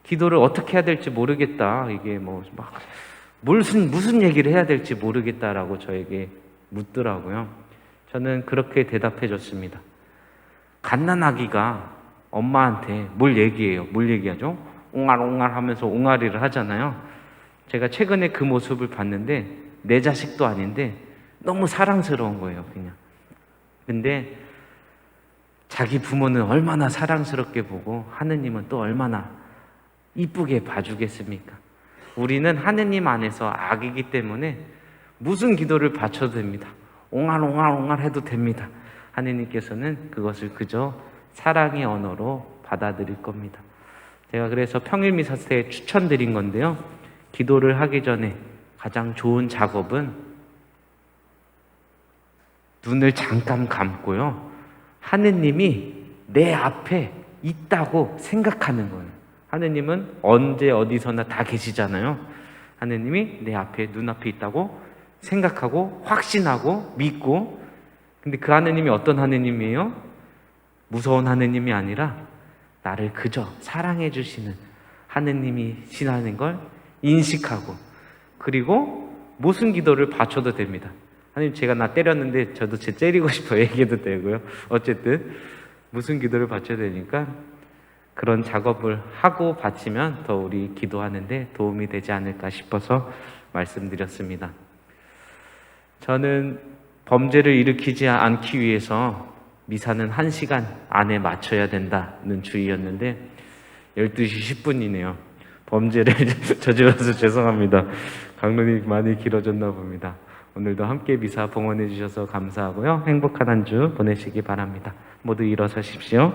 기도를 어떻게 해야 될지 모르겠다. 이게 무슨 얘기를 해야 될지 모르겠다라고 저에게 묻더라고요. 저는 그렇게 대답해 줬습니다. 갓난아기가 엄마한테 뭘 얘기하죠? 옹알옹알 하면서 옹알이를 하잖아요. 제가 최근에 그 모습을 봤는데 내 자식도 아닌데 너무 사랑스러운 거예요, 그냥. 근데 자기 부모는 얼마나 사랑스럽게 보고 하느님은 또 얼마나 이쁘게 봐주겠습니까? 우리는 하느님 안에서 아기이기 때문에 무슨 기도를 바쳐도 됩니다. 옹알옹알 해도 됩니다. 하느님께서는 그것을 그저 사랑의 언어로 받아들일 겁니다. 제가 그래서 평일미사 때 추천드린 건데요. 기도를 하기 전에 가장 좋은 작업은 눈을 잠깐 감고요. 하느님이 내 앞에 있다고 생각하는 거예요. 하느님은 언제 어디서나 다 계시잖아요. 하느님이 내 앞에 눈앞에 있다고 생각하고 확신하고 믿고, 근데 그 하느님이 어떤 하느님이에요? 무서운 하느님이 아니라 나를 그저 사랑해 주시는 하느님이시라는 걸 인식하고, 그리고 무슨 기도를 바쳐도 됩니다. 하느님 제가 나 때렸는데 저도 쟤 때리고 싶어 얘기해도 되고요. 어쨌든 무슨 기도를 바쳐야 되니까 그런 작업을 하고 바치면 더 우리 기도하는데 도움이 되지 않을까 싶어서 말씀드렸습니다. 저는 범죄를 일으키지 않기 위해서 미사는 1시간 안에 마쳐야 된다는 주의였는데 12시 10분이네요. 범죄를 저질러서 죄송합니다. 강론이 많이 길어졌나 봅니다. 오늘도 함께 미사 봉헌해 주셔서 감사하고요. 행복한 한 주 보내시기 바랍니다. 모두 일어서십시오.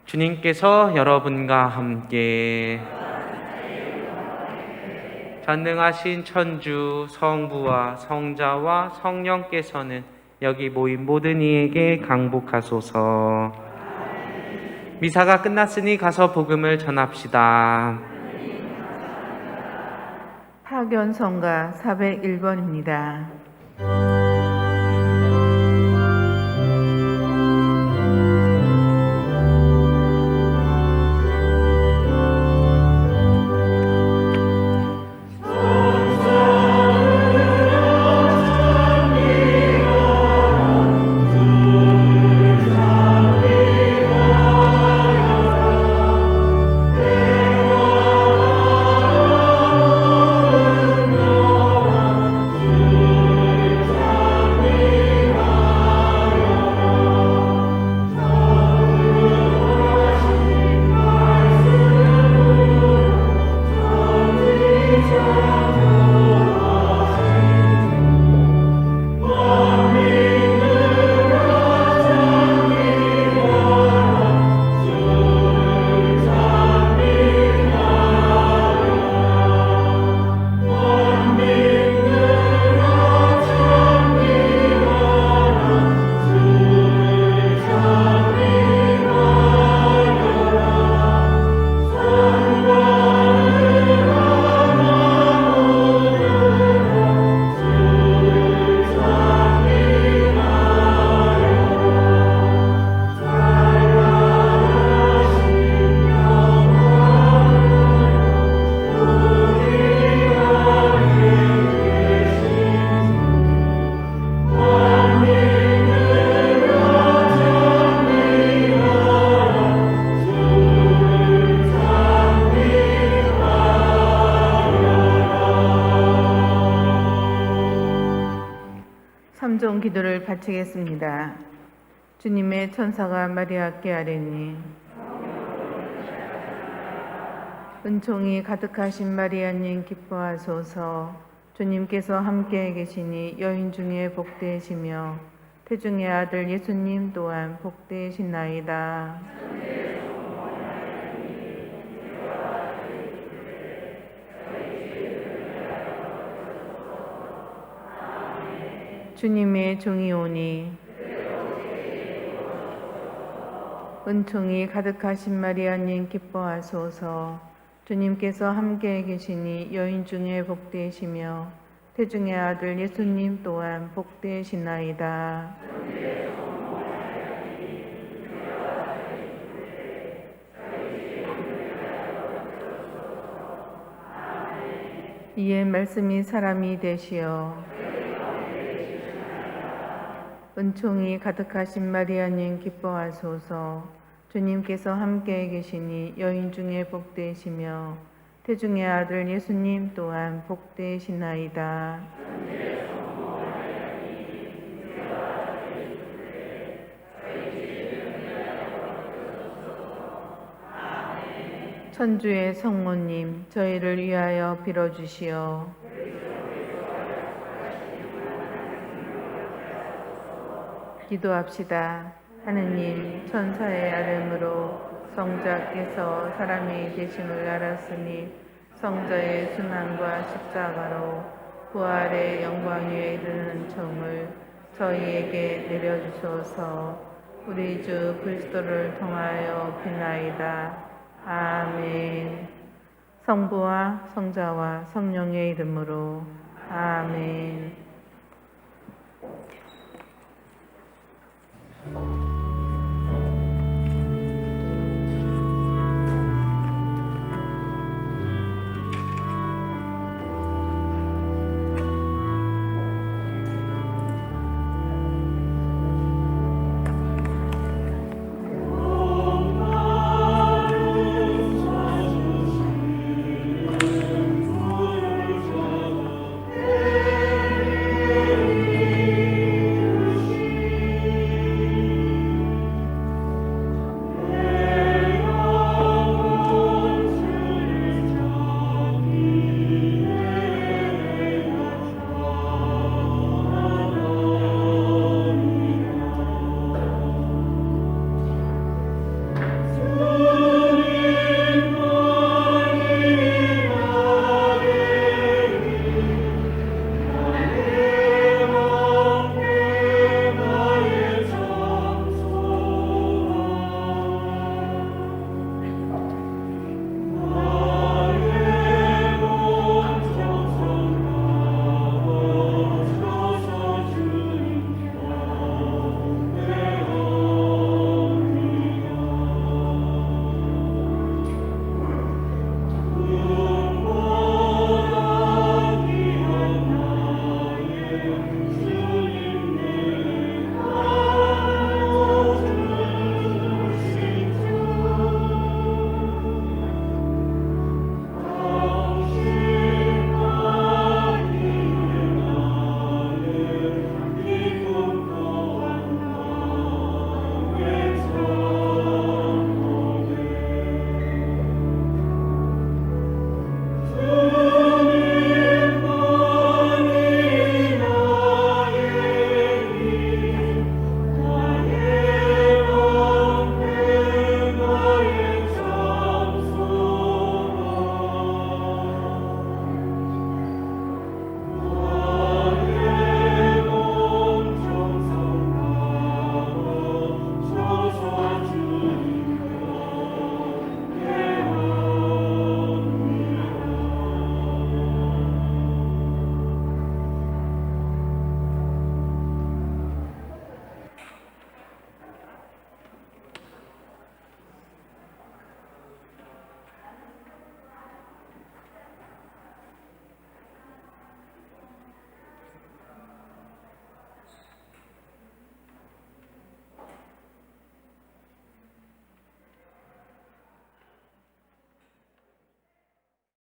주님께서 여러분과 함께 전능하신 천주 성부와 성자와 성령께서는 여기 모인 모든 이에게 강복하소서. 미사가 끝났으니 가서 복음을 전합시다. 파견성가 401번입니다. 삼종 기도를 바치겠습니다. 주님의 천사가 마리아께 아뢰니 은총이 가득하신 마리아님 기뻐하소서. 주님께서 함께 계시니 여인 중에 복되시며 태중의 아들 예수님 또한 복되시나이다. 주님의 종이 오니 은총이 가득하신 마리아님 기뻐하소서. 주님께서 함께 계시니 여인 중에 복되시며 태중의 아들 예수님 또한 복되시나이다. 이에 말씀이 사람이 되시어 은총이 가득하신 마리아님 기뻐하소서. 주님께서 함께 계시니 여인 중에 복되시며 태중의 아들 예수님 또한 복되시나이다. 천주의 성모님, 저희를 위하여 빌어주시오. 기도합시다. 하느님, 천사의 아름으로 성자께서 사람이 되심을 알았으니 성자의 순환과 십자가로 부활의 영광 위에 이르는 정을 저희에게 내려주소서. 우리 주 그리스도를 통하여 비나이다. 아멘. 성부와 성자와 성령의 이름으로 아멘.